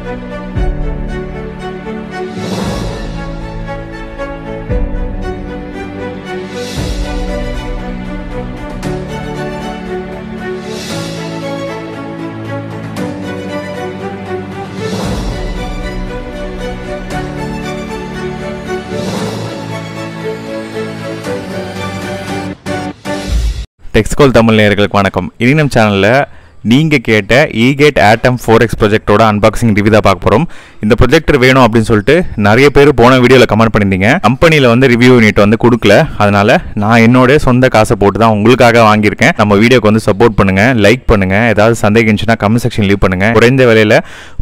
டெக்ஸ்கோல் தமிழ் நேயர்களுக்கு வணக்கம். இனி நம்ம சேனலில் நீங்கள் கேட்ட ஈகேட் ஆட்டம் 4X ப்ராஜெக்டோட அன்பாக்சிங் ரிவ்யூ தான் பார்க்க போகிறோம். இந்த ப்ராஜெக்டர் வேணும் அப்படின்னு சொல்லிட்டு நிறைய பேர் போன வீடியோவில் கமெண்ட் பண்ணியிருந்தீங்க. கம்பெனியில் வந்து ரிவ்யூ யூனிட் வந்து கொடுக்கல, அதனால் நான் என்னோட சொந்த காசை போட்டு தான் உங்களுக்காக வாங்கியிருக்கேன். நம்ம வீடியோக்கு வந்து சப்போர்ட் பண்ணுங்கள், லைக் பண்ணுங்கள், ஏதாவது சந்தேகம் இருந்துச்சுன்னா கமெண்ட் செக்ஷன் லீவ் பண்ணுங்கள். குறைந்த விலையில்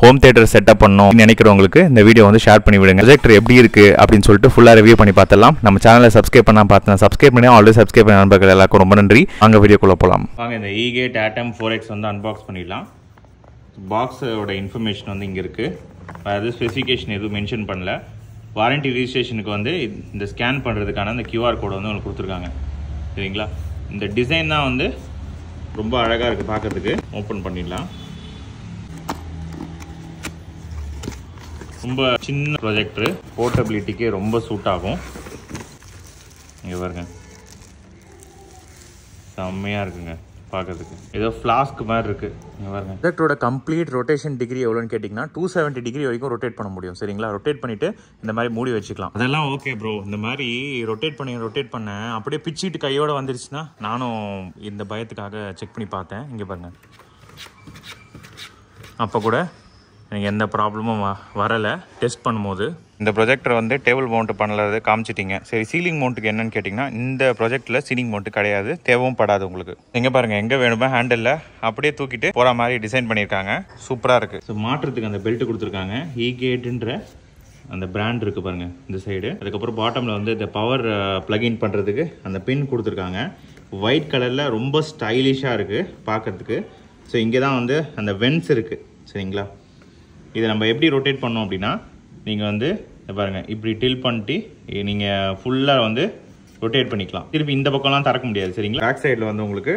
ஹோம் தியேட்டர் செட்டப் பண்ணணும் நினைக்கிறவங்களுக்கு இந்த வீடியோ வந்து ஷேர் பண்ணி விடுங்க. ப்ராஜெக்டர் எப்படி இருக்குது அப்படின்னு சொல்லிட்டு ஃபுல்லாக ரிவ்யூ பண்ணி பார்த்துலாம். நம்ம சேனலை சப்ஸ்கிரைப் பண்ணால் பார்த்தேன், சப்ஸ்கிரைப் பண்ணி ஆல்ரெடி சப்ஸ்கிரைப் பண்ண நண்பர்கள் எல்லாருக்கும் ரொம்ப நன்றி. வாங்க வீடியோக்குள்ளே போகலாம். வாங்க இந்த ஈகேட் ஆட்டம் 4X வந்து அன்பாக்ஸ் பண்ணிடலாம். பாக்ஸோட இன்ஃபர்மேஷன் வந்து இங்கே இருக்குது. அது ஸ்பெசிஃபிகேஷன் எதுவும் மென்ஷன் பண்ணல. வாரண்டி ரிஜிஸ்ட்ரேஷனுக்கு வந்து இந்த ஸ்கேன் பண்ணுறதுக்கான அந்த கியூஆர் கோடை வந்து உங்களுக்கு கொடுத்துருக்காங்க. சரிங்களா? இந்த டிசைன் தான் வந்து ரொம்ப அழகாக இருக்குது பார்க்குறதுக்கு. ஓப்பன் பண்ணிடலாம். ரொம்ப சின்ன ப்ராஜெக்டரு, போர்ட்டபிலிட்டிக்கு ரொம்ப சூட் ஆகும். இங்கே பாருங்க, செம்மையாக இருக்குங்க பார்க்கறதுக்கு. ஏதோ ஃப்ளாஸ்க் மாதிரி இருக்குது. இங்கே பாருங்க, ப்ராஜெக்டரோட கம்ப்ளீட் ரொட்டேஷன் டிகிரி எவ்வளோன்னு கேட்டிங்கன்னா 270 டிகிரி வரைக்கும் ரொட்டேட் பண்ண முடியும். சரிங்களா? ரொட்டேட் பண்ணிவிட்டு இந்த மாதிரி மூடி வச்சுக்கலாம். அதெல்லாம் ஓகே ப்ரோ. இந்த மாதிரி ரொட்டேட் பண்ண அப்படியே பிச்சிட்டு கையோடு வந்துருச்சுன்னா நானும் இந்த பயத்துக்காக செக் பண்ணி பார்த்தேன். இங்கே பாருங்க, அப்போ கூட எனக்கு எந்த ப்ராப்ளமும் வரலை டெஸ்ட் பண்ணும்போது. இந்த ப்ரொஜெக்டர் வந்து டேபிள் மவுண்ட் பண்ணலாது காமிச்சிட்டிங்க. சரி, சீலிங் மவுண்ட்டுக்கு என்னன்னு கேட்டிங்கன்னா இந்த ப்ரொஜெக்டில் சீலிங் மவுண்ட் கிடையாது, தேவையும் படாது உங்களுக்கு. எங்கே பாருங்கள், எங்கே வேணுமோ ஹேண்டில் அப்படியே தூக்கிட்டு போகிற மாதிரி டிசைன் பண்ணியிருக்காங்க. சூப்பராக இருக்குது. ஸோ மாட்டுறதுக்கு அந்த பெல்ட் கொடுத்துருக்காங்க. ஈகேட்டுன்ற அந்த பிராண்ட் இருக்குது பாருங்கள் இந்த சைடு. அதுக்கப்புறம் பாட்டமில் வந்து இந்த பவர் ப்ளக்இன் பண்ணுறதுக்கு அந்த பின் கொடுத்துருக்காங்க. ஒயிட் கலரில் ரொம்ப ஸ்டைலிஷாக இருக்குது பார்க்குறதுக்கு. ஸோ இங்கே தான் வந்து அந்த வென்ஸ் இருக்குது. சரிங்களா? இதை நம்ம எப்படி ரொட்டேட் பண்ணோம் அப்படின்னா, நீங்கள் வந்து பாருங்கள் இப்படி டில் பண்ணிட்டு நீங்கள் ஃபுல்லாக வந்து ரொட்டேட் பண்ணிக்கலாம். திருப்பி இந்த பக்கம்லாம் திறக்க முடியாது. சரிங்களா? பேக் சைடில் வந்து உங்களுக்கு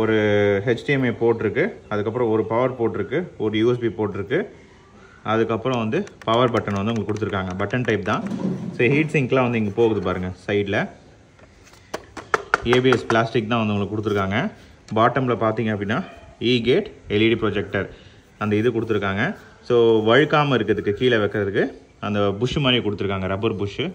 ஒரு HDMI போட்டிருக்கு, அதுக்கப்புறம் ஒரு பவர் போட்டிருக்கு, ஒரு USB போட்டிருக்கு, அதுக்கப்புறம் வந்து பவர் பட்டன் வந்து உங்களுக்கு கொடுத்துருக்காங்க. பட்டன் டைப் தான். ஸோ ஹீட் சிங்க்லாம் வந்து இங்கே போகுது பாருங்கள் சைடில். ABS பிளாஸ்டிக் தான் வந்து உங்களுக்கு கொடுத்துருக்காங்க. பாட்டமில் பார்த்தீங்க அப்படின்னா ஈகேட் LED ப்ரொஜெக்டர் அந்த இது கொடுத்துருக்காங்க. ஸோ வழுக்காமல் இருக்கிறதுக்கு கீழே வைக்கிறதுக்கு அந்த புஷ் மாதிரி கொடுத்துருக்காங்க, ரப்பர் புஷ்ஷு.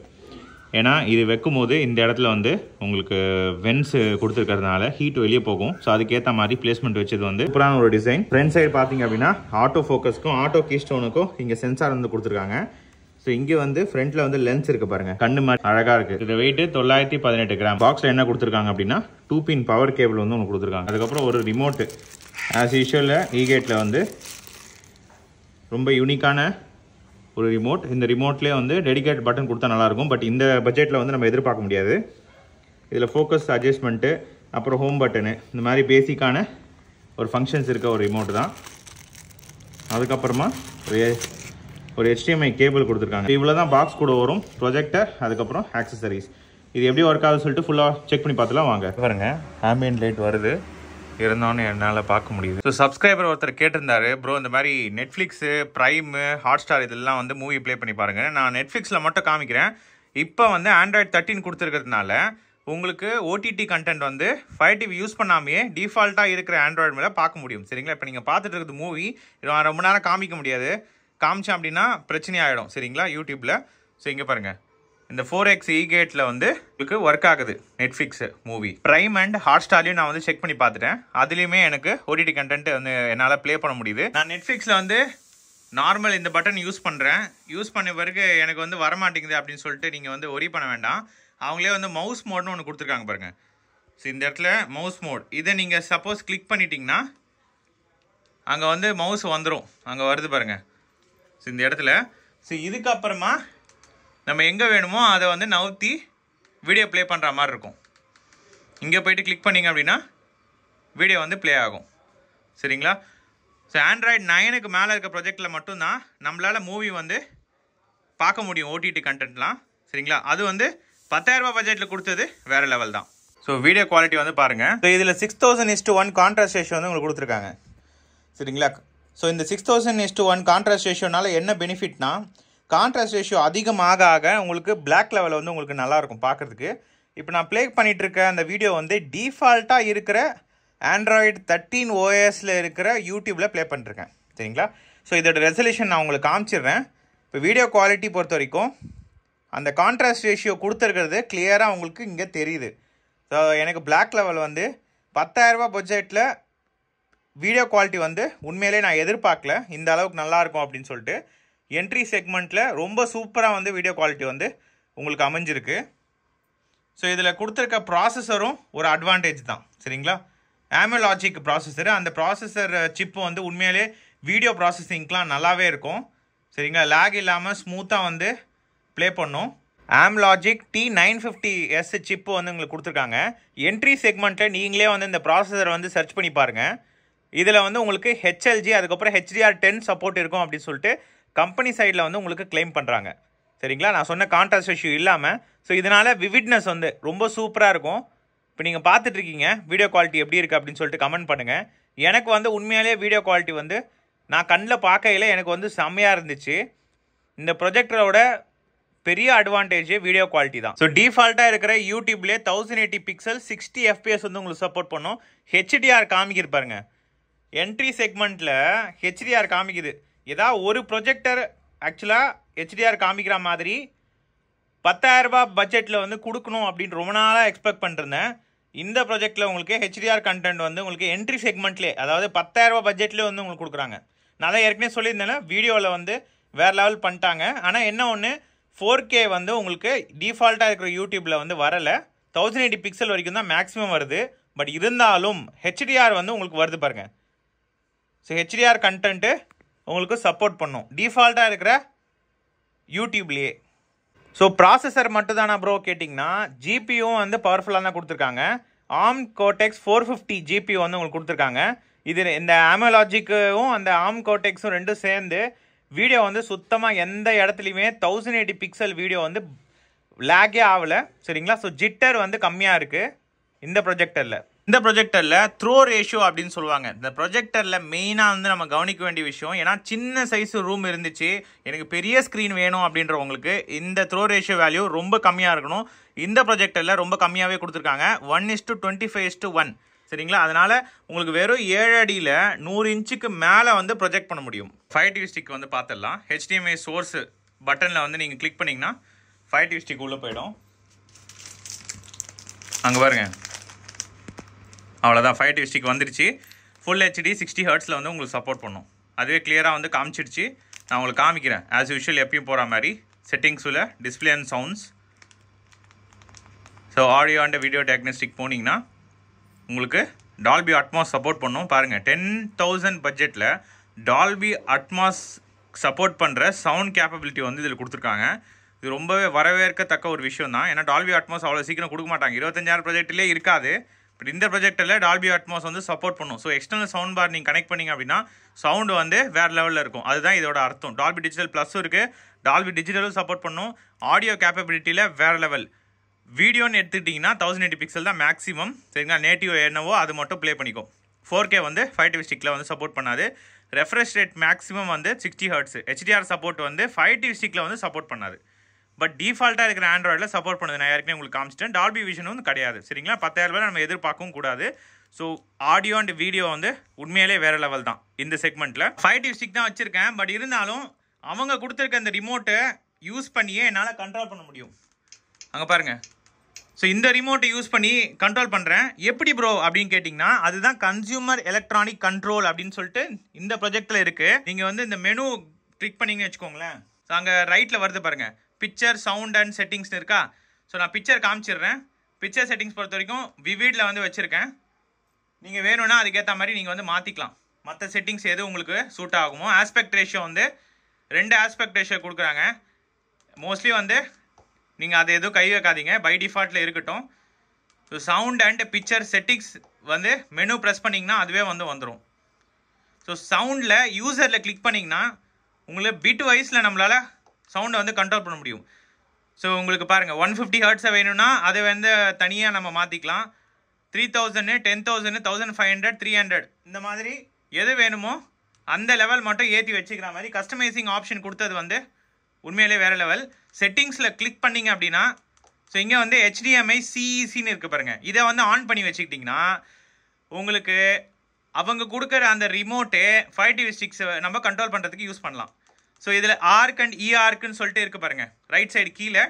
ஏன்னா இது வைக்கும் போது இந்த இடத்துல வந்து உங்களுக்கு வென்ஸ் கொடுத்துருக்கிறதுனால ஹீட் வெளியே போகும். ஸோ அதுக்கேற்ற மாதிரி பிளேஸ்மெண்ட் வச்சது வந்து சூப்பரான ஒரு டிசைன். ஃப்ரண்ட் சைடு பார்த்தீங்க அப்படின்னா ஆட்டோ ஃபோக்கஸ்க்கும் ஆட்டோ கீஸ்டோனுக்கும் இங்கே சென்சார் வந்து கொடுத்துருக்காங்க. ஸோ இங்கே வந்து ஃப்ரண்ட்டில் வந்து லென்ஸ் இருக்குது பாருங்கள், கண்ணு மாதிரி அழகாக இருக்குது. இது வெயிட் 918 கிராம். பாக்ஸில் என்ன கொடுத்துருக்காங்க அப்படின்னா 2 பின் பவர் கேபிள் வந்து உங்களுக்கு கொடுத்துருக்காங்க. அதுக்கப்புறம் ஒரு ரிமோட்டு. ஆஸ் யூஷுவல் ஈகேட்டில் வந்து ரொம்ப யூனிக்கான ஒரு ரிமோட். இந்த ரிமோட்லேயே வந்து டெடிகேட் பட்டன் கொடுத்தா நல்லாயிருக்கும். பட் இந்த பட்ஜெட்டில் வந்து நம்ம எதிர்பார்க்க முடியாது. இதில் ஃபோக்கஸ் அட்ஜஸ்ட்மெண்ட்டு, அப்புறம் ஹோம் பட்டனு, இந்த மாதிரி பேசிக்கான ஒரு ஃபங்க்ஷன்ஸ் இருக்க ஒரு ரிமோட் தான். அதுக்கப்புறமா ஒரு HDMI கேபிள் கொடுத்துருக்காங்க. இவ்வளோ தான் பாக்ஸ் கூட வரும். ப்ரொஜெக்டர், அதுக்கப்புறம் ஆக்சசரிஸ். இது எப்படி ஒர்க் ஆகுது சொல்லிட்டு ஃபுல்லாக செக் பண்ணி பார்த்துலாம் வாங்க. பாருங்க, ஆம்பியன்ட் லைட் வருது, இருந்தாலும் என்னால் பார்க்க முடியுது. ஸோ சப்ஸ்கிரைபர் ஒருத்தர் கேட்டிருந்தாரு, ப்ரோ இந்த மாதிரி நெட்ஃப்ளிக்ஸு, ப்ரைமு, ஹாட்ஸ்டார் இதெல்லாம் வந்து மூவி ப்ளே பண்ணி பாருங்கள். நான் நெட்ஃப்ளிக்ஸில் மட்டும் காமிக்கிறேன். இப்போ வந்து Android 13 கொடுத்துருக்கிறதுனால உங்களுக்கு OTT கண்டென்ட் வந்து Fire TV யூஸ் பண்ணாமையே டிஃபால்ட்டாக இருக்கிற ஆண்ட்ராய்டு மேலே பார்க்க முடியும். சரிங்களா? இப்போ நீங்கள் பார்த்துட்டு இருக்கிறது மூவி ரொம்ப நேரம் காமிக்க முடியாது. காமிச்சேன் அப்படின்னா பிரச்சனை ஆகிடும். சரிங்களா? யூடியூப்பில். ஸோ இங்கே பாருங்கள், இந்த 4X ஈகேட்டில் வந்து உங்களுக்கு ஒர்க் ஆகுது. நெட்ஃப்ளிக்ஸு, மூவி, ப்ரைம் அண்ட் ஹாட்ஸ்டார்லையும் நான் வந்து செக் பண்ணி பார்த்துட்டேன். அதுலேயுமே எனக்கு OTT கண்டென்ட் வந்து என்னால் ப்ளே பண்ண முடியுது. நான் நெட்ஃப்ளிக்ஸில் வந்து நார்மல் இந்த பட்டன் யூஸ் பண்ணுறேன். யூஸ் பண்ண பிறகு எனக்கு வந்து வரமாட்டேங்குது அப்படின்னு சொல்லிட்டு நீங்கள் வந்து ஒரி பண்ண வேண்டாம். அவங்களே வந்து மவுஸ் மோட்னு ஒன்று கொடுத்துருக்காங்க பாருங்கள். ஸோ இந்த இடத்துல மவுஸ் மோட், இதை நீங்கள் சப்போஸ் கிளிக் பண்ணிட்டீங்கன்னா அங்கே வந்து மவுஸ் வந்துடும். அங்கே வருது பாருங்கள். ஸோ இந்த இடத்துல. ஸோ இதுக்கப்புறமா நம்ம எங்கே வேணுமோ அதை வந்து நவுத்தி வீடியோ ப்ளே பண்ணுற மாதிரி இருக்கும். இங்கே போய்ட்டு கிளிக் பண்ணிங்க அப்படின்னா வீடியோ வந்து ப்ளே ஆகும். சரிங்களா? ஸோ Android 9க்கு மேலே இருக்க ப்ராஜெக்டில் மட்டும்தான் நம்மளால் மூவி வந்து பார்க்க முடியும், OTT கண்டென்ட்லாம். சரிங்களா? அது வந்து 10,000 ரூபாய் பட்ஜெட்டில் கொடுத்தது வேறு லெவல் தான். ஸோ வீடியோ குவாலிட்டி வந்து பாருங்கள். ஸோ இதில் 6000:1 கான்ட்ராஸ்ட் ரேஷியோ வந்து உங்களுக்கு கொடுத்துருக்காங்க. சரிங்களா? ஸோ இந்த 6000:1 கான்ட்ராஸ்ட் ரேஷியோனால என்ன பெனிஃபிட்னா, கான்ட்ராஸ்ட் ரேஷியோ அதிகமாக ஆக உங்களுக்கு பிளாக் லெவல் வந்து உங்களுக்கு நல்லாயிருக்கும் பார்க்குறதுக்கு. இப்போ நான் ப்ளே பண்ணிகிட்டு இருக்க அந்த வீடியோ வந்து டிஃபால்ட்டாக இருக்கிற ஆண்ட்ராய்டு 13 OSல இருக்கிற யூடியூப்பில் ப்ளே பண்ணிருக்கேன், சரிங்களா. ஸோ இதோட ரெசல்யூஷன் நான் உங்களுக்கு காமிச்சிடுறேன். இப்போ வீடியோ குவாலிட்டி பொறுத்த வரைக்கும் அந்த கான்ட்ராஸ்ட் ரேஷியோ கொடுத்துருக்கிறது கிளியராக உங்களுக்கு இங்கே தெரியுது. ஸோ எனக்கு பிளாக் லெவல் வந்து 10,000 பட்ஜெட்டில் வீடியோ குவாலிட்டி வந்து உண்மையிலே நான் எதிர்பார்க்கல இந்த அளவுக்கு நல்லாயிருக்கும் அப்படின்னு சொல்லிட்டு. என்ட்ரி செக்மெண்ட்டில் ரொம்ப சூப்பராக வந்து வீடியோ குவாலிட்டி வந்து உங்களுக்கு அமைஞ்சிருக்கு. ஸோ இதில் கொடுத்துருக்க ப்ராசஸரும் ஒரு அட்வான்டேஜ் தான், சரிங்களா. ஆமலாஜிக் ப்ராசஸர், அந்த ப்ராசஸர் சிப்பு வந்து உண்மையிலே வீடியோ ப்ராசஸிங்க்கெலாம் நல்லாவே இருக்கும், சரிங்களா. லேக் இல்லாமல் ஸ்மூத்தாக வந்து ப்ளே பண்ணும். ஆம்லாஜிக் T950S சிப்பு வந்து உங்களுக்கு கொடுத்துருக்காங்க. என்ட்ரி செக்மெண்ட்டில் நீங்களே வந்து இந்த ப்ராசஸரை வந்து சர்ச் பண்ணி பாருங்கள். இதில் வந்து உங்களுக்கு HLG அதுக்கப்புறம் HDR10 சப்போர்ட் இருக்கும் அப்படின்னு சொல்லிட்டு கம்பெனி சைடில் வந்து உங்களுக்கு கிளைம் பண்ணுறாங்க, சரிங்களா. நான் சொன்ன கான்ட்ராஸ்ட் ரேஷியோ இல்லாமல். ஸோ இதனால் விவிட்னஸ் வந்து ரொம்ப சூப்பராக இருக்கும். இப்போ நீங்கள் பார்த்துட்ருக்கீங்க வீடியோ குவாலிட்டி எப்படி இருக்குது அப்படின்னு சொல்லிட்டு கமெண்ட் பண்ணுங்கள். எனக்கு வந்து உண்மையாலே வீடியோ குவாலிட்டி வந்து நான் கண்ணில் பார்க்கையில் எனக்கு வந்து செம்மையாக இருந்துச்சு. இந்த ப்ரொஜெக்டரோட பெரிய அட்வான்டேஜ் வீடியோ குவாலிட்டி தான். ஸோ டிஃபால்ட்டாக இருக்கிற யூடியூப்லேயே 1080 பிக்சல் 60 FPS வந்து உங்களுக்கு சப்போர்ட் பண்ணும். HDR காமிக்கிது பாருங்க, என்ட்ரி செக்மெண்ட்டில் HDR காமிக்குது. ஏதாவது ஒரு ப்ரொஜெக்டர் ஆக்சுவலாக HDR காமிக்கிற மாதிரி 10,000 பட்ஜெட்டில் வந்து கொடுக்கணும் அப்படின்னு ரொம்ப நாளாக எக்ஸ்பெக்ட் பண்ணிருந்தேன். இந்த ப்ரொஜெக்டில் உங்களுக்கு HDR கண்டென்ட் வந்து உங்களுக்கு என்ட்ரி செக்மெண்ட்லேயே, அதாவது 10,000 பட்ஜெட்லேயே வந்து உங்களுக்கு கொடுக்குறாங்க. நான் தான் ஏற்கனவே சொல்லியிருந்தேன் வீடியோவில் வந்து வேறு லெவல் பண்ணிட்டாங்க. ஆனால் என்ன ஒன்று, 4K வந்து உங்களுக்கு டிஃபால்ட்டாக இருக்கிற யூடியூப்பில் வந்து வரலை. 1080 பிக்சல் வரைக்கும் தான் மேக்ஸிமம் வருது. பட் இருந்தாலும் HDR வந்து உங்களுக்கு வருது பாருங்கள். ஸோ HDR கண்டென்ட்டு உங்களுக்கு சப்போர்ட் பண்ணும் டிஃபால்ட்டாக இருக்கிற யூடியூப்லேயே. ஸோ ப்ராசஸர் மட்டும் தானா ப்ரோ கேட்டிங்கன்னா, ஜிபியும் வந்து பவர்ஃபுல்லாக தான் கொடுத்துருக்காங்க. ARM Cortex 450 GPU வந்து உங்களுக்கு கொடுத்துருக்காங்க. இது இந்த ஆமலாஜிக்கும் அந்த ARM Cortex-உம் ரெண்டும் சேர்ந்து வீடியோ வந்து சுத்தமாக எந்த இடத்துலையுமே 1080 பிக்சல் வீடியோ வந்து லேக்கே ஆகலை, சரிங்களா. ஸோ ஜிட்டர் வந்து கம்மியாக இருக்குது இந்த ப்ரொஜெக்டரில். இந்த ப்ரொஜெக்டரில் த்ரோ ரேஷியோ அப்படின்னு சொல்லுவாங்க. இந்த ப்ரொஜெக்டரில் மெயினாக வந்து நம்ம கவனிக்க வேண்டிய விஷயம், ஏன்னா சின்ன சைஸ் ரூம் இருந்துச்சு, எனக்கு பெரிய ஸ்க்ரீன் வேணும் அப்படின்றவங்களுக்கு இந்த த்ரோ ரேஷியோ வேல்யூ ரொம்ப கம்மியாக இருக்கணும். இந்த ப்ரொஜெக்டரில் ரொம்ப கம்மியாகவே கொடுத்துருக்காங்க, 1:25:1, சரிங்களா. அதனால் உங்களுக்கு வெறும் 7 அடியில் 100 இன்ச்சுக்கு மேலே வந்து ப்ரொஜெக்ட் பண்ண முடியும். 5TV ஸ்டிக் வந்து பார்த்துடலாம். HDMI சோர்ஸ் பட்டனில் வந்து நீங்கள் கிளிக் பண்ணிங்கன்னா 5TV ஸ்டிக் உள்ளே போயிடும். அங்கே பாருங்க, அவ்வளோதான் 5TV ஸ்டிக் வந்துருச்சு. ஃபுல் HD 60 Hz வந்து உங்களுக்கு சப்போர்ட் பண்ணும். அதுவே கிளியராக வந்து காமிச்சிடுச்சு. நான் உங்களுக்கு காமிக்கிறேன் ஆஸ் யூஷுவல் எப்பயும் போகிற மாதிரி. செட்டிங்ஸில் display and sounds, so audio and video diagnostic போனீங்கன்னா உங்களுக்கு டால்பி அட்மாஸ் சப்போர்ட் பண்ணும். பாருங்கள், 10,000 பட்ஜெட்டில் டால்பி அட்மாஸ் சப்போர்ட் பண்ணுற சவுண்ட் கேப்பபிலிட்டி வந்து இதில் கொடுத்துருக்காங்க. இது ரொம்பவே வரவேற்கத்தக்க ஒரு விஷயம் தான். ஏன்னா டால்பி அட்மாஸ் அவ்வளோ சீக்கிரம் கொடுக்க மாட்டாங்க, 25,000 ப்ராஜெக்ட்லேயே இருக்காது. பட் இந்த ப்ராஜெக்டில் டால்பி அட்மாஸ் வந்து சப்போர்ட் பண்ணும். ஸோ எக்ஸ்டர்னல் சவுண்ட் பார் நீங்கள் கனெக்ட் பண்ணிங்க அப்படின்னா சவுண்டு வந்து வேறு லெவலில் இருக்கும். அதுதான் இதோட அர்த்தம். டால்பி டிஜிட்டல் ப்ளஸும் இருக்குது, டால்பி டிஜிட்டலும் சப்போர்ட் பண்ணும். ஆடியோ கேப்பபிலிட்டியில் வேறு லெவல். வீடியோன்னு எடுத்துக்கிட்டிங்கன்னா 1080 பிக்சல் தான் மேக்ஸிமம், சரிங்களா. நேட்டிவ் என்னவோ அது மட்டும் ப்ளே பண்ணிக்கும். 4K வந்து 5TV ஸ்டிக்கில் வந்து சப்போர்ட் பண்ணாது. ரெஃப்ரெஷ் ரேட் மேக்ஸிமம் வந்து 60 Hz. HDR சப்போர்ட் வந்து 5TV ஸ்டிக்கில் வந்து சப்போர்ட் பண்ணாது. பட் டிஃபால்ட்டாக இருக்கிற ஆண்ட்ராய்டில் சப்போர்ட் பண்ணுது. நான் ஏற்கனவே உங்களுக்கு காமிச்சிட்டேன். டால்பி விஷன் வந்து கிடையாது, சரிங்களா. 10,000 ரூபாய் நம்ம எதிர்பார்க்கவும் கூடாது. ஸோ ஆடியோ அண்ட் வீடியோ வந்து உண்மையிலே வேறு லெவல் தான் இந்த செக்மெண்ட்டில். 5TV ஸ்டிக் தான் வச்சுருக்கேன். பட் இருந்தாலும் அவங்க கொடுத்துருக்க அந்த ரிமோட்டை யூஸ் பண்ணியே என்னால் கண்ட்ரோல் பண்ண முடியும். அங்கே பாருங்கள். ஸோ இந்த ரிமோட்டை யூஸ் பண்ணி கண்ட்ரோல் பண்ணுறேன். எப்படி ப்ரோ அப்படின்னு கேட்டிங்கன்னா, அதுதான் கன்சியூமர் எலக்ட்ரானிக் கண்ட்ரோல் அப்படின்னு சொல்லிட்டு இந்த ப்ரொஜெக்டில் இருக்குது. நீங்கள் வந்து இந்த மெனு கிளிக் பண்ணிங்கன்னு வச்சுக்கோங்களேன். ஸோ அங்கே ரைட்டில் வருது பாருங்கள், பிக்சர் சவுண்ட் அண்ட் செட்டிங்ஸ்னு இருக்கா. ஸோ நான் பிக்சர் காமிச்சிடுறேன். பிக்சர் செட்டிங்ஸ் பொறுத்த வரைக்கும் விவிடில் வந்து வச்சுருக்கேன். நீங்கள் வேணும்னா அதுக்கேற்ற மாதிரி நீங்கள் வந்து மாற்றிக்கலாம். மற்ற செட்டிங்ஸ் எது உங்களுக்கு சூட் ஆகுமோ. ஆஸ்பெக்ட் ரேஷியோ வந்து 2 ஆஸ்பெக்ட் ரேஷியோ கொடுக்குறாங்க. மோஸ்ட்லி வந்து நீங்கள் அதை எதுவும் கை வைக்காதீங்க, பை டிஃபால்ட்டில் இருக்கட்டும். So sound and picture settings வந்து மெனு ப்ரெஸ் பண்ணிங்கன்னா அதுவே வந்து வந்துடும். ஸோ சவுண்டில் யூசரில் கிளிக் பண்ணிங்கன்னா உங்களுக்கு பிட் வைஸில் நம்மளால் சவுண்டை வந்து கண்ட்ரோல் பண்ண முடியும். ஸோ உங்களுக்கு பாருங்கள், 150 Hz வேணும்னா அதை வந்து தனியாக நம்ம மாற்றிக்கலாம். 3000, 10,000, 1500, 300 இந்த மாதிரி எது வேணுமோ அந்த லெவல் மட்டும் ஏற்றி வச்சுக்கிற மாதிரி கஸ்டமைசிங் ஆப்ஷன் கொடுத்தது வந்து உண்மையிலே வேறு லெவல். செட்டிங்ஸில் கிளிக் பண்ணிங்க அப்படின்னா ஸோ இங்கே வந்து HDMI CECன்னு இருக்குது பாருங்கள். இதை வந்து ஆன் பண்ணி வச்சுக்கிட்டிங்கன்னா உங்களுக்கு அவங்க கொடுக்குற அந்த ரிமோட்டே 5 TV ஸ்டிக்ஸை நம்ம கண்ட்ரோல் பண்ணுறதுக்கு யூஸ் பண்ணலாம். ஸோ இதில் ஆர்க் அண்ட் ERக்குன்னு சொல்லிட்டு இருக்குது பாருங்கள், ரைட் சைடு கீழே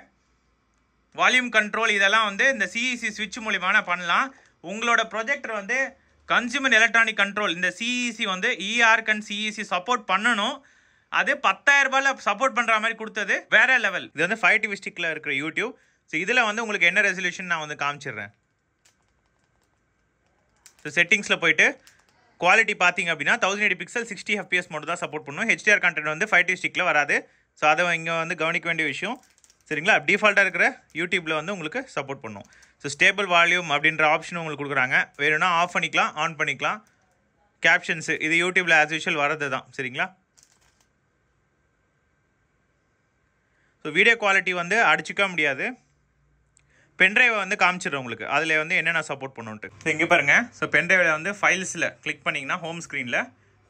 வால்யூம் கண்ட்ரோல் இதெல்லாம் வந்து இந்த CEC ஸ்விட்ச் மூலியமான பண்ணலாம். உங்களோட ப்ரொஜெக்டர் வந்து கன்சியூமர் எலக்ட்ரானிக் கண்ட்ரோல் இந்த CEC வந்து ERK அண்ட் CEC சப்போர்ட் பண்ணணும். அது 10,000 ரூபாயில் சப்போர்ட் பண்ணுற மாதிரி கொடுத்தது வேற லெவல். இது வந்து 5 TV ஸ்டிக்கில் இருக்கிற யூடியூப். ஸோ இதில் வந்து உங்களுக்கு என்ன ரெசல்யூஷன் நான் வந்து காமிச்சிடுறேன். ஸோ செட்டிங்ஸில் போயிட்டு குவாலிட்டி பார்த்தீங்க அப்படின்னா 1080 பிக்சல் 60 FPS மட்டும் தான் சப்போர்ட் பண்ணும். HDR கண்டென்ட் வந்து 5 TV ஸ்டிக்கில் வராது. ஸோ அதை இங்கே வந்து கவனிக்க வேண்டிய விஷயம் சரிங்களா. டிஃபால்ட்டாக இருக்கிற யூடியூப்பில் வந்து உங்களுக்கு சப்போர்ட் பண்ணும். ஸோ ஸ்டேபிள் வால்யூம் அப்படின்ற ஆப்ஷன் உங்களுக்கு கொடுக்குறாங்க. வேணும்னா ஆஃப் பண்ணிக்கலாம், ஆன் பண்ணிக்கலாம். கேப்ஷன்ஸு இது யூடியூப்பில் ஆஸ் யூஷுவல் வரது தான் சரிங்களா. ஸோ வீடியோ குவாலிட்டி வந்து அடிச்சிக்க முடியாது. பென்ட்ரைவை வந்து காமிச்சிடுறேன் உங்களுக்கு, அதில் வந்து என்னென்ன சப்போர்ட் பண்ணுன்ட்டு. ஸோ இங்கே பாருங்கள். ஸோ பென்ட்ரைவில் வந்து ஃபைல்ஸில் கிளிக் பண்ணிங்கன்னா ஹோம் ஸ்க்ரீனில்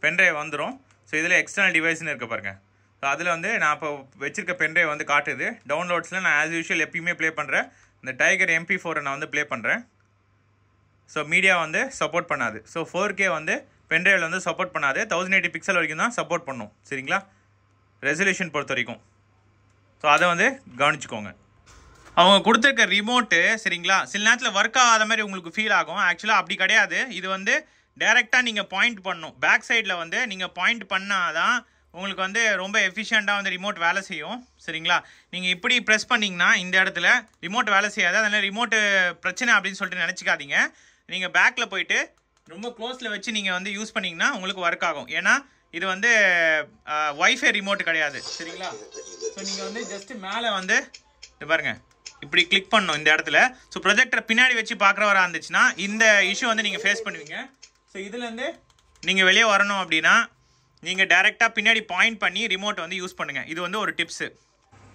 பென்ட்ரைவ் வந்துடும். ஸோ இதில் எக்ஸ்டர்னல் டிவைஸ்னு இருக்க பாருங்கள். ஸோ அதில் வந்து நான் இப்போ வச்சிருக்க பென்ட்ரைவ் வந்து காட்டுது. டவுன்லோட்ஸில் நான் ஆஸ் யூஷுவல் எப்பயுமே ப்ளே பண்ணுறேன். இந்த டைகர் MP4 நான் வந்து ப்ளே பண்ணுறேன். ஸோ மீடியா வந்து சப்போர்ட் பண்ணாது. ஸோ 4K வந்து பென்ட்ரைவில் வந்து சப்போர்ட் பண்ணாது. 1080 பிக்சல் வரைக்கும் தான் சப்போர்ட் பண்ணும் சரிங்களா, ரெசல்யூஷன் பொறுத்த வரைக்கும். ஸோ அதை வந்து கவனிச்சுக்கோங்க. அவங்க கொடுத்துருக்க ரிமோட்டு சரிங்களா, சில நேரத்தில் ஒர்க் ஆகாத மாதிரி உங்களுக்கு ஃபீல் ஆகும். ஆக்சுவலாக அப்படி கிடையாது. இது வந்து டைரெக்டாக நீங்கள் பாயிண்ட் பண்ணணும். பேக் சைடில் வந்து நீங்கள் பாயிண்ட் பண்ணால் தான் உங்களுக்கு வந்து ரொம்ப எஃபிஷியண்ட்டாக வந்து ரிமோட் வேலை செய்யும் சரிங்களா. நீங்கள் இப்படி ப்ரெஸ் பண்ணிங்கன்னா இந்த இடத்துல ரிமோட் வேலை செய்யாது. அதனால் ரிமோட்டு பிரச்சனை அப்படின்னு சொல்லிட்டு நினச்சிக்காதீங்க. நீங்கள் பேக்கில் போயிட்டு ரொம்ப க்ளோஸில் வச்சு நீங்கள் வந்து யூஸ் பண்ணிங்கன்னா உங்களுக்கு ஒர்க் ஆகும். ஏன்னா இது வந்து வைஃபை ரிமோட் கிடையாது சரிங்களா. ஸோ நீங்கள் வந்து ஜஸ்ட்டு மேலே வந்து இது பாருங்கள் இப்படி கிளிக் பண்ணணும் இந்த இடத்துல. ஸோ ப்ரொஜெக்டரை பின்னாடி வச்சு பார்க்குறவரா இருந்துச்சுன்னா இந்த இஷ்யூ வந்து நீங்கள் ஃபேஸ் பண்ணுவீங்க. ஸோ இதுலேருந்து நீங்கள் வெளியே வரணும் அப்படின்னா நீங்கள் டேரெக்டாக பின்னாடி பாயிண்ட் பண்ணி ரிமோட்டை வந்து யூஸ் பண்ணுங்கள். இது வந்து ஒரு டிப்ஸு.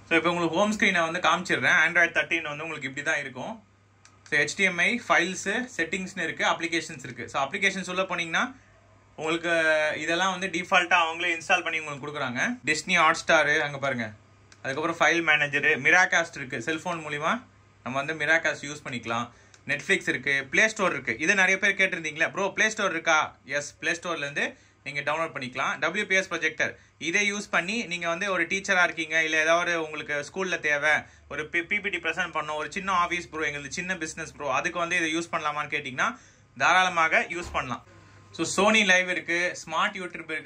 ஸோ இப்போ உங்களுக்கு ஹோம் ஸ்க்ரீனை வந்து காமிச்சிடுறேன். Android 13 வந்து உங்களுக்கு இப்படி தான் இருக்கும். ஸோ HDMI ஃபைல்ஸு செட்டிங்ஸ்னு இருக்குது, அப்ளிகேஷன்ஸ் இருக்குது. ஸோ அப்ளிகேஷன்ஸ் உள்ள போனீங்கன்னா உங்களுக்கு இதெல்லாம் வந்து டிஃபால்ட்டாக அவங்களே இன்ஸ்டால் பண்ணி உங்களுக்கு கொடுக்குறாங்க. டிஸ்னி ஹாட்ஸ்டாரு அங்கே பாருங்கள். அதுக்கப்புறம் ஃபைல் மேனேஜரு, மிராகாஸ்ட் இருக்குது. செல்ஃபோன் மூலிமா நம்ம வந்து மிராகாஸ்ட் யூஸ் பண்ணிக்கலாம். நெட்ஃப்ளிக்ஸ் இருக்குது, ப்ளே ஸ்டோர் இருக்குது. இது நிறைய பேர் கேட்டிருந்தீங்களா ப்ரோ ப்ளே ஸ்டோர் இருக்கா? எஸ், ப்ளே ஸ்டோர்லேருந்து நீங்கள் டவுன்லோட் பண்ணிக்கலாம். WPS ப்ரொஜெக்டர் இதை யூஸ் பண்ணி நீங்கள் வந்து ஒரு டீச்சராக இருக்கீங்க, இல்லை ஏதாவது உங்களுக்கு ஸ்கூலில் தேவை, ஒரு PPT ப்ரெசென்ட் பண்ணோம், ஒரு சின்ன ஆஃபீஸ் ப்ரோ, எங்களுக்கு சின்ன பிஸ்னஸ் ப்ரோ, அதுக்கு வந்து இதை யூஸ் பண்ணலாமான்னு கேட்டிங்கன்னா தாராளமாக யூஸ் பண்ணலாம். ஸோ சோனி லைவ் இருக்குது, ஸ்மார்ட்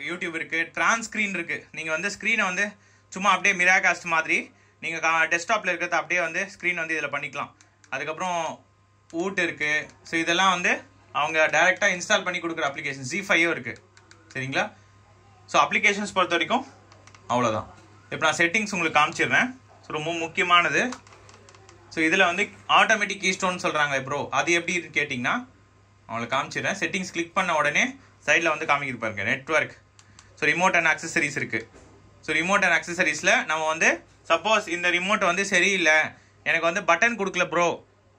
யூடியூப் இருக்குது, டிரான்ஸ்க்ரீன் இருக்குது. நீங்கள் வந்து ஸ்க்ரீனை வந்து சும்மா அப்படியே மிராகாஸ்ட் மாதிரி நீங்கள் டெஸ்க்டாப்பில் இருக்கிறத அப்படியே வந்து ஸ்க்ரீன் வந்து இதில் பண்ணிக்கலாம். அதுக்கப்புறம் ஊட் இருக்குது. ஸோ இதெல்லாம் வந்து அவங்க டைரெக்டாக இன்ஸ்டால் பண்ணி கொடுக்குற அப்ளிகேஷன். Z5 இருக்குது சரிங்களா. ஸோ அப்ளிகேஷன்ஸ் பொறுத்த வரைக்கும் அவ்வளோதான். இப்போ நான் செட்டிங்ஸ் உங்களுக்கு காமிச்சிடுறேன். ஸோ ரொம்ப முக்கியமானது. ஸோ இதில் வந்து ஆட்டோமேட்டிக் கீஸ்டோன் சொல்கிறாங்க ப்ரோ, அது எப்படின்னு கேட்டிங்கன்னா அவங்களை காமிச்சிடுறேன். செட்டிங்ஸ் கிளிக் பண்ண உடனே சைடில் வந்து காமிக்கிருப்பாருங்க network. So remote and accessories இருக்குது. ஸோ ரிமோட் அண்ட் அக்சசரிஸில் நம்ம வந்து சப்போஸ் இந்த ரிமோட் வந்து சரியில்லை, எனக்கு வந்து பட்டன் கொடுக்கல ப்ரோ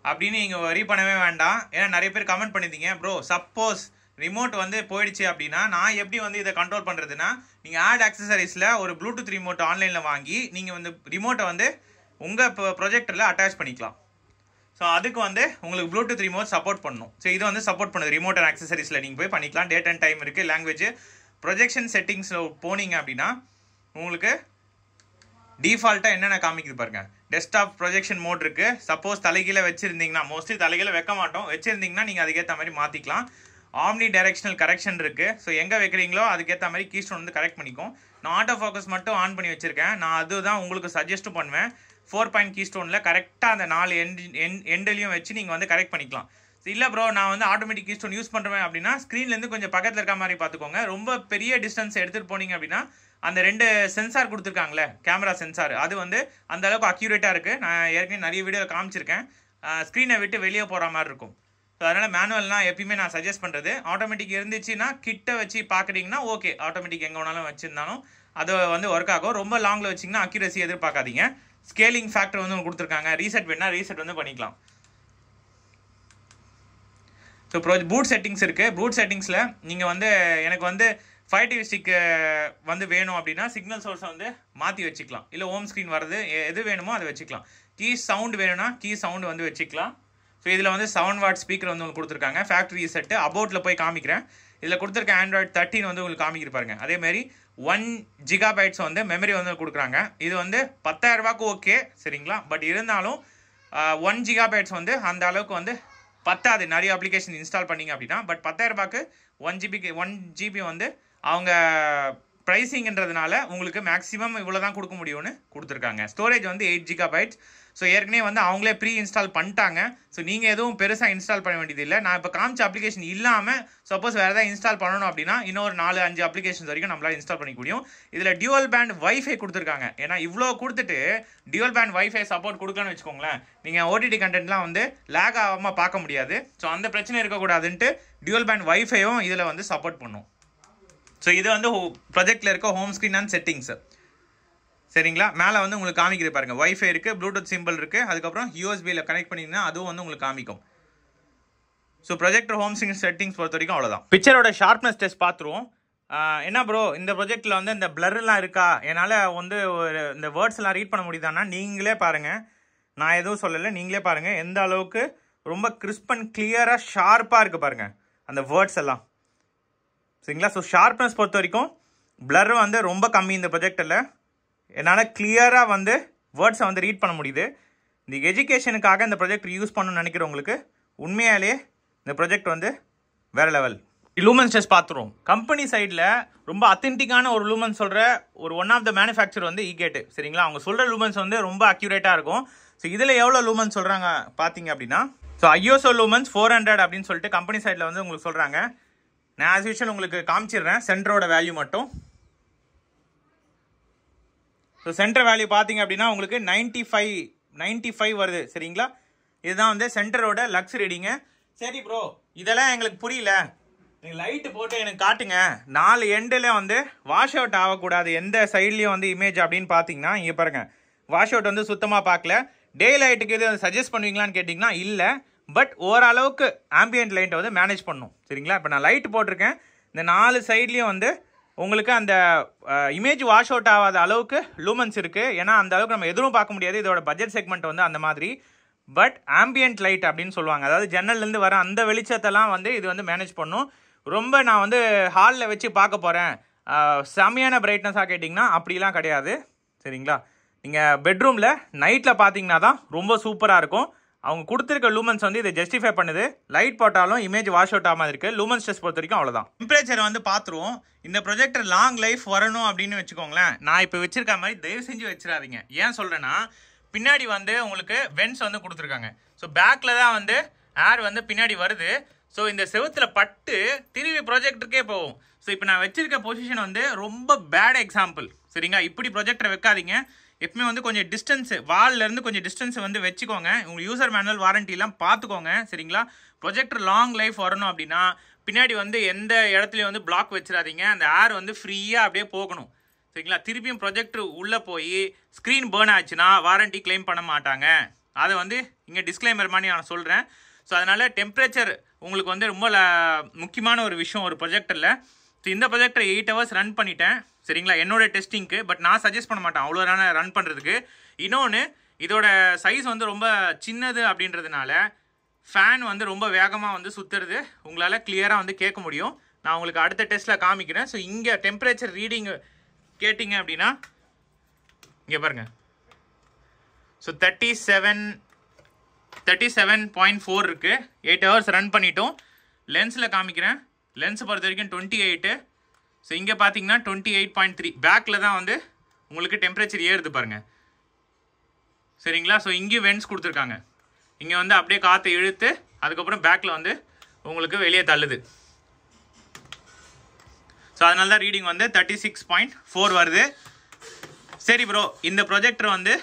அப்படின்னு நீங்கள் வரி பண்ணவே வேண்டாம். ஏன்னா நிறைய பேர் கமெண்ட் பண்ணியிருந்தீங்க ப்ரோ சப்போஸ் ரிமோட் வந்து போயிடுச்சு அப்படின்னா நான் எப்படி வந்து இதை கண்ட்ரோல் பண்ணுறதுன்னா, நீங்கள் ஆட் அக்சசரிஸில் ஒரு ப்ளூடூத் ரிமோட் ஆன்லைனில் வாங்கி நீங்கள் வந்து ரிமோட்டை வந்து உங்கள் ப்ரொஜெக்டரில் அட்டாச் பண்ணிக்கலாம். ஸோ அதுக்கு வந்து உங்களுக்கு ப்ளூடூத் ரிமோட் சப்போர்ட் பண்ணணும். ஸோ இது வந்து சப்போர்ட் பண்ணுது. ரிமோட் அண்ட் அக்சசரிஸில் நீங்கள் போய் பண்ணிக்கலாம். டேட் அண்ட் டைம் இருக்குது, லாங்குவேஜ், ப்ரொஜெக்ஷன் செட்டிங்ஸில் போனீங்க அப்படின்னா உங்களுக்கு டிஃபால்ட்டாக என்னென்ன காமிக்குது பாருங்க. டெஸ்க்டாப் ப்ரொஜெக்ஷன் மோட் இருக்குது. சப்போஸ் தலைகீழ வச்சுருந்தீங்கன்னா, மோஸ்ட்லி தலைகீழ வைக்க மாட்டோம், வச்சுருந்தீங்கன்னா நீங்கள் அதுக்கேற்ற மாதிரி மாற்றிக்கலாம். ஆம்னி டைரெக்ஷனல் கரெக்ஷன் இருக்குது. ஸோ எங்கே வைக்கிறீங்களோ அதுக்கேற்ற மாதிரி கீஸ்டோன் வந்து கரெக்ட் பண்ணிக்கும். நான் ஆட்டோ ஃபோக்கஸ் மட்டும் ஆன் பண்ணி வச்சுருக்கேன். நான் அதுதான் உங்களுக்கு சஜஸ்ட்டும் பண்ணுவேன். 4 பாயிண்ட் கீஸ்டோனில் கரெக்டாக அந்த 4 எண்ட்லையும் வச்சு நீங்கள் வந்து கரெக்ட் பண்ணிக்கலாம். இல்லை ப்ரோ நான் வந்து ஆட்டோமேட்டிக் கீஸ்டோன் யூஸ் பண்ணுறேன் அப்படின்னா ஸ்க்ரீன்லேருந்து கொஞ்சம் பக்கத்தில் இருக்க மாதிரி பார்த்துக்கோங்க. ரொம்ப பெரிய டிஸ்டன்ஸ் எடுத்துகிட்டு போனீங்க அப்படின்னா அந்த 2 சென்சார் கொடுத்துருக்காங்களே கேமரா சென்சார், அது வந்து அந்த அளவுக்கு அக்யூரேட்டாக இருக்குது. நான் ஏற்கனவே நிறைய வீடியோவில் காமிச்சிருக்கேன். ஸ்க்ரீனை விட்டு வெளியே போகிற மாதிரி இருக்கும். ஸோ அதனால் மேனுவல்னால் எப்பயுமே நான் சஜஸ்ட் பண்ணுறது. ஆட்டோமேட்டிக் இருந்துச்சுன்னா கிட்ட வச்சு பார்க்குறீங்கன்னா ஓகே, ஆட்டோமேட்டிக் எங்கே வேணாலும் வச்சுருந்தாலும் அது வந்து ஒர்க் ஆகும். ரொம்ப லாங்கில் வச்சிங்கன்னா அக்யூரசி எதிர்பார்க்காதீங்க. ஸ்கேலிங் ஃபேக்டர் வந்து கொடுத்துருக்காங்க. ரீசெட் வேணால் ரீசெட் வந்து பண்ணிக்கலாம். ஸோ பூட் செட்டிங்ஸ் இருக்குது. பூட் செட்டிங்ஸில் நீங்கள் வந்து எனக்கு வந்து ஃபயர் டிவி ஸ்டிக் வந்து வேணும் அப்படின்னா சிக்னல் சோர்ஸை வந்து மாற்றி வச்சுக்கலாம். இல்லை ஹோம் ஸ்க்ரீன் வருது எது வேணுமோ அதை வச்சுக்கலாம். கீ சவுண்ட் வேணும்னா கீ சவுண்டு வந்து வச்சுக்கலாம். ஸோ இதில் வந்து 7 வாட் ஸ்பீக்கர் வந்து உங்களுக்கு கொடுத்துருக்காங்க. ஃபேக்ட்ரி செட்டு அபவுட்டில் போய் காமிக்கிறேன். இதில் கொடுத்துருக்க Android 13 வந்து உங்களுக்கு காமிக்கிருப்பாருங்க. அதேமாதிரி 1 GB வந்து மெமரி வந்து கொடுக்குறாங்க. இது வந்து 10,000 ரூபாய்க்கு ஓகே சரிங்களா. பட் இருந்தாலும் 1 GB வந்து அந்த அளவுக்கு வந்து பத்தாது நிறைய அப்ளிகேஷன் இன்ஸ்டால் பண்ணிங்க அப்படின்னா. பட் 10,000 ரூபாய்க்கு 1 GB வந்து அவங்க ப்ரைஸிங்கிறதுனால உங்களுக்கு மேக்ஸிமம் இவ்வளோ தான் கொடுக்க முடியும்னு கொடுத்துருக்காங்க. ஸ்டோரேஜ் வந்து 8 GB. ஸோ ஏற்கனவே வந்து அவங்களே ப்ரீ இன்ஸ்டால் பண்ணிட்டாங்க. ஸோ நீங்கள் எதுவும் பெருசாக இன்ஸ்டால் பண்ண வேண்டியதில்லை. நான் இப்போ காமிச்ச அப்ளிகேஷன் இல்லாமல் சப்போஸ் வேறு ஏதாவது இன்ஸ்டால் பண்ணணும் அப்படின்னா இன்னொரு 4-5 அப்ளிகேஷன்ஸ் வரைக்கும் நம்மளால் இன்ஸ்டால் பண்ணிக்க முடியும். இதில் டியூவல் பேண்ட் வைஃபை கொடுத்துருக்காங்க. ஏன்னா இவ்வளோ கொடுத்துட்டு டியூவல் பேண்ட் வைஃபை சப்போர்ட் கொடுக்கலான்னு வச்சுக்கோங்களேன், நீங்கள் ஓடிடி கண்டென்ட்லாம் வந்து லேக் ஆகாமல் பார்க்க முடியாது. ஸோ அந்த பிரச்சனை இருக்கக்கூடாதுன்ட்டு டியூவல் பேண்ட் வைஃபையும் இதில் வந்து சப்போர்ட் பண்ணும். ஸோ இது வந்து ப்ராஜெக்டில் இருக்க ஹோம் ஸ்க்ரீன் அண்ட் செட்டிங்ஸு சரிங்களா. மேலே வந்து உங்களுக்கு காமிக்கிறது பாருங்க, வைஃபை இருக்குது, ப்ளூடூத் சிம்பிள் இருக்குது, அதுக்கப்புறம் யூஎஸ்பியில் கனெக்ட் பண்ணிங்கன்னா அதுவும் வந்து உங்களுக்கு காமிக்கும். So projector home screen settings பொறுத்த வரைக்கும் அவ்வளோதான். பிக்சரோட ஷார்ப்னஸ் டெஸ்ட் பார்த்துருவோம். என்ன ப்ரோ இந்த ப்ரொஜெக்டில் வந்து இந்த பிளர்லாம் இருக்கா, என்னால் வந்து ஒரு இந்த வேர்ட்ஸ்லாம் ரீட் பண்ண முடியுதான்னா நீங்களே பாருங்கள். நான் எதுவும் சொல்லலை, நீங்களே பாருங்கள் எந்த அளவுக்கு ரொம்ப கிறிஸ்ப் அண்ட் கிளியராக ஷார்ப்பாக இருக்குது பாருங்கள் அந்த வேர்ட்ஸ் எல்லாம் சரிங்களா. ஸோ ஷார்ப்னஸ் பொறுத்த வரைக்கும் பிளர் வந்து ரொம்ப கம்மி இந்த ப்ரொஜெக்டில். என்னால் கிளியராக வந்து வேர்ட்ஸை வந்து ரீட் பண்ண முடியுது. இந்த எஜுகேஷனுக்காக இந்த ப்ரொஜெக்ட் யூஸ் பண்ணணும்னு நினைக்கிறவங்களுக்கு உண்மையாலே இந்த ப்ரொஜெக்ட் வந்து வேறு லெவல். லூமன்ஸ் டெஸ்ட் பார்த்துருவோம். கம்பெனி சைடில் ரொம்ப அத்தென்டிக்கான ஒரு லூமன்ஸ் சொல்கிற ஒரு ஒன் ஆஃப் த மேனுஃபேக்சர் வந்து ஈகேட் சரிங்களா. அவங்க சொல்கிற லூமன்ஸ் வந்து ரொம்ப அக்யூரேட்டாக இருக்கும். ஸோ இதில் எவ்வளோ லூமன்ஸ் சொல்கிறாங்க பார்த்தீங்க அப்படின்னா, ஸோ ISO லூமன்ஸ் 400 அப்படின்னு சொல்லிட்டு கம்பெனி சைடில் வந்து உங்களுக்கு சொல்கிறாங்க. நான் ஆஸ் யூஷுவல் உங்களுக்கு காமிச்சிடுறேன் சென்டரோட வேல்யூ மட்டும். ஸோ சென்டர் வேல்யூ பார்த்தீங்க அப்படின்னா உங்களுக்கு 95 வருது சரிங்களா. இதுதான் வந்து சென்டரோட லக்ஸ் ரீடிங்கு. சரி ப்ரோ இதெல்லாம் எங்களுக்கு புரியல, நீங்கள் லைட்டு போட்டு எனக்கு காட்டுங்க. 4 எண்டில் வந்து வாஷ் அவுட் ஆகக்கூடாது எந்த சைட்லேயும் வந்து இமேஜ் அப்படின்னு பார்த்தீங்கன்னா இங்கே பாருங்கள், வாஷ் அவுட் வந்து சுத்தமாக பார்க்கல. டே லைட்டுக்கு எது சஜஸ்ட் பண்ணுவீங்களான்னு கேட்டிங்கன்னா இல்லை, பட் ஓரளவுக்கு ஆம்பியன்ட் லைட்டை வந்து மேனேஜ் பண்ணும் சரிங்களா. இப்போ நான் லைட்டு போட்டிருக்கேன், இந்த 4 சைட்லேயும் வந்து உங்களுக்கு அந்த இமேஜ் வாஷ் அவுட் ஆகாத அளவுக்கு லூமன்ஸ் இருக்குது. ஏன்னா அந்த அளவுக்கு நம்ம எதுவும் பார்க்க முடியாது, இதோட பட்ஜெட் செக்மெண்ட் வந்து அந்த மாதிரி. பட் ஆம்பியன்ட் லைட் அப்படின்னு சொல்லுவாங்க, அதாவது ஜன்னல்லேருந்து வர அந்த வெளிச்சத்தெல்லாம் வந்து இது வந்து மேனேஜ் பண்ணும். ரொம்ப நான் வந்து ஹாலில் வச்சு பார்க்க போகிறேன் செம்மையான பிரைட்னஸாக கேட்டிங்கன்னா அப்படிலாம் கிடையாது சரிங்களா. நீங்கள் பெட்ரூமில் நைட்டில் பார்த்தீங்கன்னா தான் ரொம்ப சூப்பராக இருக்கும். அவங்க கொடுத்துருக்க லூமன்ஸ் வந்து இதை ஜஸ்டிஃபை பண்ணுது. லைட் போட்டாலும் இமேஜ் வாஷ் அவுட் ஆகாமல் இருக்குது. லூமன்ஸ் டெஸ்ட் பொறுத்த வரைக்கும் அவ்வளோதான். டெம்பரேச்சர் வந்து பார்த்துருவோம். இந்த ப்ரொஜெக்டர் லாங் லைஃப் வரணும் அப்படின்னு வச்சுக்கோங்களேன், நான் இப்போ வச்சிருக்க மாதிரி தயவு செஞ்சு வச்சிடாதீங்க. ஏன் சொல்கிறேன்னா பின்னாடி வந்து உங்களுக்கு வென்ட்ஸ் வந்து கொடுத்துருக்காங்க. ஸோ பேக்கில் தான் வந்து ஏர் வந்து பின்னாடி வருது. ஸோ இந்த செவுத்தில் பட்டு திரும்பி ப்ரொஜெக்டருக்கே போகும். ஸோ இப்போ நான் வச்சிருக்க பொசிஷன் வந்து ரொம்ப பேட் எக்ஸாம்பிள் சரிங்களா. இப்படி ப்ரொஜெக்டரை வைக்காதீங்க. எப்பவுமே வந்து கொஞ்சம் டிஸ்டன்ஸு வால்லேருந்து கொஞ்சம் டிஸ்டன்ஸை வந்து வச்சுக்கோங்க. உங்கள் யூசர் மேனுவல் வாரண்டிலாம் பார்த்துக்கோங்க சரிங்களா. ப்ரொஜெக்டர் லாங் லைஃப் வரணும் அப்படின்னா பின்னாடி வந்து எந்த இடத்துலையும் வந்து பிளாக் வச்சிடாதீங்க. அந்த ஏர் வந்து ஃப்ரீயாக அப்படியே போகணும் சரிங்களா. திருப்பியும் ப்ரொஜெக்டர் உள்ளே போய் ஸ்க்ரீன் பேர்ன் ஆச்சுன்னா வாரண்டி கிளைம் பண்ண மாட்டாங்க. அதை வந்து இங்கே டிஸ்க்ளைமர் மாதிரி நான் சொல்கிறேன். ஸோ அதனால் டெம்பரேச்சர் உங்களுக்கு வந்து ரொம்ப முக்கியமான ஒரு விஷயம் ஒரு ப்ரொஜெக்டரில். ஸோ இந்த ப்ரொஜெக்டரை 8 hours ரன் பண்ணிட்டேன் சரிங்களா என்னோட டெஸ்டிங்க்கு. பட் நான் சஜஸ்ட் பண்ண மாட்டேன் அவ்வளோ நேரம் ரன் பண்ணுறதுக்கு. இன்னொன்று இதோட சைஸ் வந்து ரொம்ப சின்னது அப்படின்றதுனால ஃபேன் வந்து ரொம்ப வேகமாக வந்து சுற்றுறது உங்களால் கிளியராக வந்து கேட்க முடியும். நான் உங்களுக்கு அடுத்த டெஸ்ட்டில் காமிக்கிறேன். ஸோ இங்கே டெம்பரேச்சர் ரீடிங் கேட்டிங்க அப்படின்னா இங்கே பாருங்கள். ஸோ 37.4 இருக்குது. 8 hours ரன் பண்ணிட்டோம். லென்ஸில் காமிக்கிறேன். லென்ஸ் பொறுத்த வரைக்கும் 28. ஸோ இங்கே பார்த்தீங்கன்னா 28.3. பேக்கில் தான் வந்து உங்களுக்கு டெம்பரேச்சர் ஏறுது பாருங்கள் சரிங்களா. ஸோ இங்கேயும் வென்ட்ஸ் கொடுத்துருக்காங்க. இங்கே வந்து அப்படியே காற்றை இழுத்து அதுக்கப்புறம் பேக்கில் வந்து உங்களுக்கு வெளியே தள்ளுது. ஸோ அதனால தான் ரீடிங் வந்து 36.4 வருது. சரி ப்ரோ இந்த ப்ரொஜெக்டர் வந்து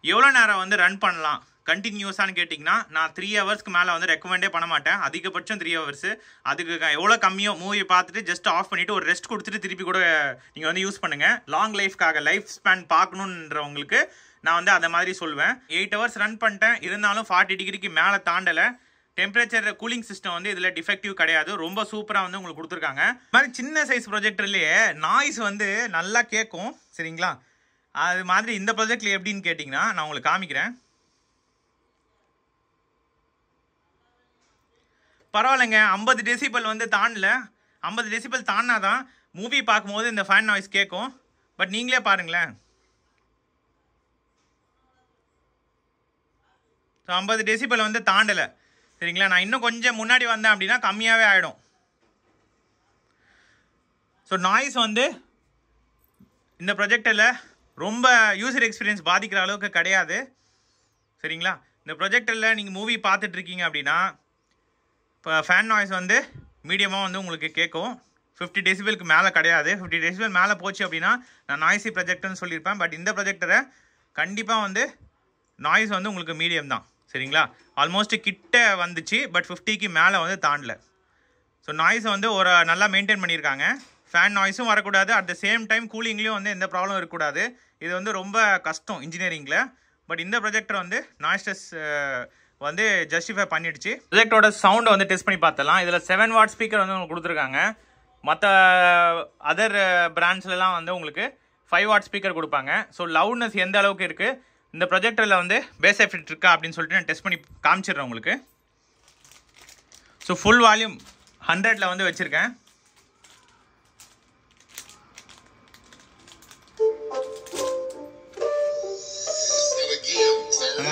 எவ்வளோ நேரம் வந்து ரன் பண்ணலாம் கண்டினியூஸானு கேட்டிங்கன்னா நான் 3 ஹவர்ஸ்க்கு மேலே வந்து ரெக்கமெண்டே பண்ண மாட்டேன். அதிகபட்சம் 3 ஹவர்ஸு. அதுக்கு எவ்வளோ கம்மியோ மூவி பார்த்துட்டு ஜஸ்ட் ஆஃப் பண்ணிவிட்டு ஒரு ரெஸ்ட் கொடுத்துட்டு திருப்பி கூட நீங்கள் வந்து யூஸ் பண்ணுங்கள். லாங் லைஃப்காக லைஃப் ஸ்பேன் பார்க்கணுன்றவங்களுக்கு நான் வந்து அதை மாதிரி சொல்வேன். 8 hours ரன் பண்ணிட்டேன், இருந்தாலும் 40 டிகிரிக்கு மேலே தாண்டலை. டெம்பரேச்சர் கூலிங் சிஸ்டம் வந்து இதில் டிஃபெக்டிவ் கிடையாது. ரொம்ப சூப்பராக வந்து உங்களுக்கு கொடுத்துருக்காங்க. இது மாதிரி சின்ன சைஸ் ப்ரொஜெக்டர்லேயே நாய்ஸ் வந்து நல்லா கேட்கும். சரிங்களா, அது மாதிரி இந்த ப்ரொஜெக்டில் எப்படின்னு கேட்டிங்கன்னா நான் உங்களுக்கு காமிக்கிறேன். பரவாயில்லைங்க, 50 டெசிபல் வந்து தாண்டல. 50 டெசிபல் தாண்டினாதான் மூவி பார்க்கும்போது இந்த ஃபேன் நாய்ஸ் கேட்கும். பட் நீங்களே பாருங்களேன், 50 டெசிபல் வந்து தாண்டலை. சரிங்களா, நான் இன்னும் கொஞ்சம் முன்னாடி வந்தேன் அப்படின்னா கம்மியாகவே ஆகிடும். ஸோ நாய்ஸ் வந்து இந்த ப்ரொஜெக்டரில் ரொம்ப யூசர் எக்ஸ்பீரியன்ஸ் பாதிக்கிற அளவுக்கு கிடையாது. சரிங்களா, இந்த ப்ரொஜெக்டரில் நீங்கள் மூவி பார்த்துட்ருக்கீங்க அப்படின்னா இப்போ ஃபேன் நாய்ஸ் வந்து மீடியமாக வந்து உங்களுக்கு கேட்கும். 50 டெசிபலுக்கு மேலே கிடையாது. 50 டெசிபல் மேலே போச்சு அப்படின்னா நான் நாய்ஸி ப்ரொஜெக்டர்னு சொல்லியிருப்பேன். பட் இந்த ப்ரொஜெக்டரை கண்டிப்பாக வந்து நாய்ஸ் வந்து உங்களுக்கு மீடியம் தான். சரிங்களா, ஆல்மோஸ்ட் கிட்ட வந்துச்சு, பட் 50க்கு மேலே வந்து தாண்டல. ஸோ நாய்ஸை வந்து ஒரு நல்லா மெயின்டைன் பண்ணியிருக்காங்க. ஃபேன் நாய்ஸும் வரக்கூடாது, அட் த சேம் டைம் கூலிங்லேயும் வந்து எந்த ப்ராப்ளம் இருக்கக்கூடாது. இது வந்து ரொம்ப கஷ்டம் இன்ஜினியரிங்கில். பட் இந்த ப்ரொஜெக்டர் வந்து நாய்ஸ்டஸ் வந்து ஜஸ்டிஃபை பண்ணிடுச்சு. ப்ரொஜெக்டரோட சவுண்டை வந்து டெஸ்ட் பண்ணி பார்த்தலாம். இதில் 7 வாட் ஸ்பீக்கர் வந்து உங்களுக்கு கொடுத்துருக்காங்க. மற்ற அதர் பிராண்ட்ஸ்லாம் வந்து உங்களுக்கு 5 வாட் ஸ்பீக்கர் கொடுப்பாங்க. ஸோ லவுட்னஸ் எந்த அளவுக்கு இருக்குது, இந்த ப்ரொஜெக்டரில் வந்து பேஸ் எஃபெக்ட் இருக்கா அப்படின்னு சொல்லிட்டு நான் டெஸ்ட் பண்ணி காமிச்சிடுறேன் உங்களுக்கு. ஸோ ஃபுல் வால்யூம் 100ல் வந்து வச்சுருக்கேன்.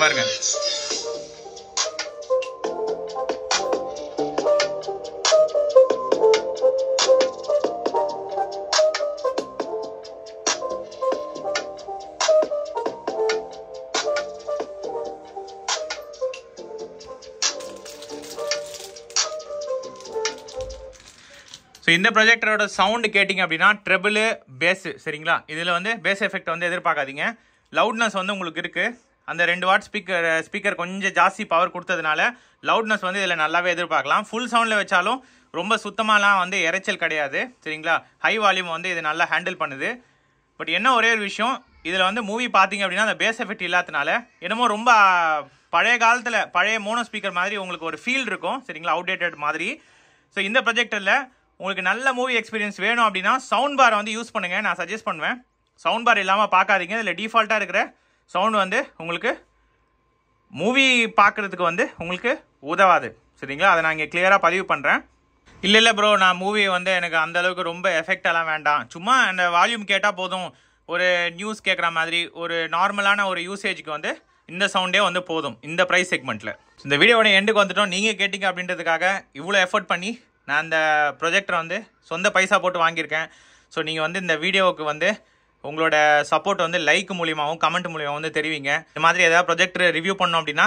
பாருங்க, ஸோ இந்த ப்ரொஜெக்டரோட சவுண்டு கேட்டிங்க அப்படின்னா ட்ரெபிள் பேஸு. சரிங்களா, இதில் வந்து பேஸ் எஃபெக்ட் வந்து எதிர்பார்க்காதீங்க. லவுட்னஸ் வந்து உங்களுக்கு இருக்குது. அந்த 2 வாட் ஸ்பீக்கர் கொஞ்சம் ஜாஸ்தி பவர் கொடுத்ததுனால லவுட்னஸ் வந்து இதில் நல்லாவே எதிர்பார்க்கலாம். ஃபுல் சவுண்டில் வச்சாலும் ரொம்ப சுத்தமாலாம் வந்து இறைச்சல் கிடையாது. சரிங்களா, ஹை வால்யூம் வந்து இது நல்லா ஹேண்டில் பண்ணுது. பட் என்ன ஒரே ஒரு விஷயம், இதில் வந்து மூவி பார்த்தீங்க அப்படின்னா அந்த பேஸ் எஃபெக்ட் இல்லாதனால என்னமோ ரொம்ப பழைய காலத்தில் பழைய மோனோ ஸ்பீக்கர் மாதிரி உங்களுக்கு ஒரு ஃபீல் இருக்கும். சரிங்களா, அவுடேட்டட் மாதிரி. ஸோ இந்த ப்ரொஜெக்டரில் உங்களுக்கு நல்ல மூவி எக்ஸ்பீரியன்ஸ் வேணும் அப்படின்னா சவுண்ட் பாரை வந்து யூஸ் பண்ணுங்கள், நான் சஜஸ்ட் பண்ணுவேன். சவுண்ட் பார் இல்லாமல் பார்க்காதீங்க. இதில் டிஃபால்ட்டாக இருக்கிற சவுண்ட் வந்து உங்களுக்கு மூவி பார்க்குறதுக்கு வந்து உங்களுக்கு உதவாது. சரிங்களா, அதை நான் இங்கே கிளியராக பதிவு பண்ணுறேன். இல்லை ப்ரோ, நான் மூவி வந்து எனக்கு அந்தளவுக்கு ரொம்ப எஃபெக்டெல்லாம் வேண்டாம், சும்மா அந்த வால்யூம் கேட்டால் போதும், ஒரு நியூஸ் கேட்குற மாதிரி ஒரு நார்மலான ஒரு யூசேஜுக்கு வந்து இந்த சவுண்டே வந்து போதும் இந்த ப்ரைஸ் செக்மெண்ட்டில். இந்த வீடியோட எண்டுக்கு வந்துட்டோம். நீங்கள் கேட்டிங்க அப்படின்றதுக்காக இவ்வளோ எஃபர்ட் பண்ணி நான் இந்த ப்ரொஜெக்டரை வந்து சொந்த பைசா போட்டு வாங்கியிருக்கேன். ஸோ நீங்கள் வந்து இந்த வீடியோவுக்கு வந்து உங்களோட சப்போர்ட் வந்து லைக் மூலியமாகவும் கமெண்ட் மூலியமாக வந்து தெரிவிங்க. இந்த மாதிரி ஏதாவது ப்ரொஜெக்டர் ரிவ்யூ பண்ணோம் அப்படின்னா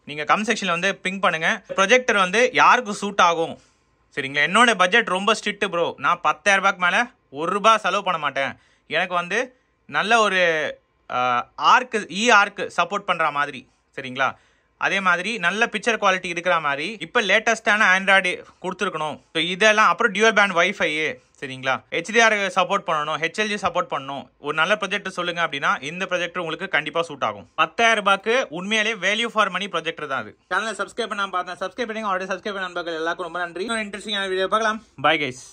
நீங்கள் கமெண்ட் செக்ஷனில் வந்து பிங்க் பண்ணுங்கள். ப்ரொஜெக்டர் வந்து யாருக்கு சூட் ஆகும். சரிங்களா, என்னோட பட்ஜெட் ரொம்ப ஸ்ட்ரிக்ட் ப்ரோ. நான் 10,000 ரூபாய்க்கு மேலே ₹1 செலவு பண்ண மாட்டேன். எனக்கு வந்து நல்ல ஒரு ஆர்க்கு சப்போர்ட் பண்ணுற மாதிரி. சரிங்களா, அதே மாதிரி நல்ல பிக்சர் குவாலிட்டி இருக்கிற மாதிரி இப்போ லேட்டஸ்டான ஆண்ட்ராய்டு கொடுத்துருக்கணும். ஸோ இதெல்லாம் அப்புறம் டியூவல் பேண்ட் வைஃபை. சரிங்களா, HDR சப்போர்ட் பண்ணணும், HLG சப்போர்ட் பண்ணணும். ஒரு நல்ல ப்ரொஜெக்டர் சொல்லுங்க அப்படின்னா இந்த ப்ரொஜெக்டர் உங்களுக்கு கண்டிப்பாக சூட் ஆகும். 10,000 ரூபாய்க்கு உண்மையிலே வேல்யூ ஃபார் மணி ப்ரொஜெக்டர் தான் அது. சேனலை சப்ஸ்கிரைப் பண்ணாம பார்த்தேன், சப்ஸ்கிரைப் பண்ணி ஆல்ரெடி சப்ஸ்கிரைப் பண்ண நண்பர்கள் எல்லாருக்கும் ரொம்ப நன்றி. இன்ட்ரெஸ்டிங்கான வீடியோ பார்க்கலாம். Bye guys.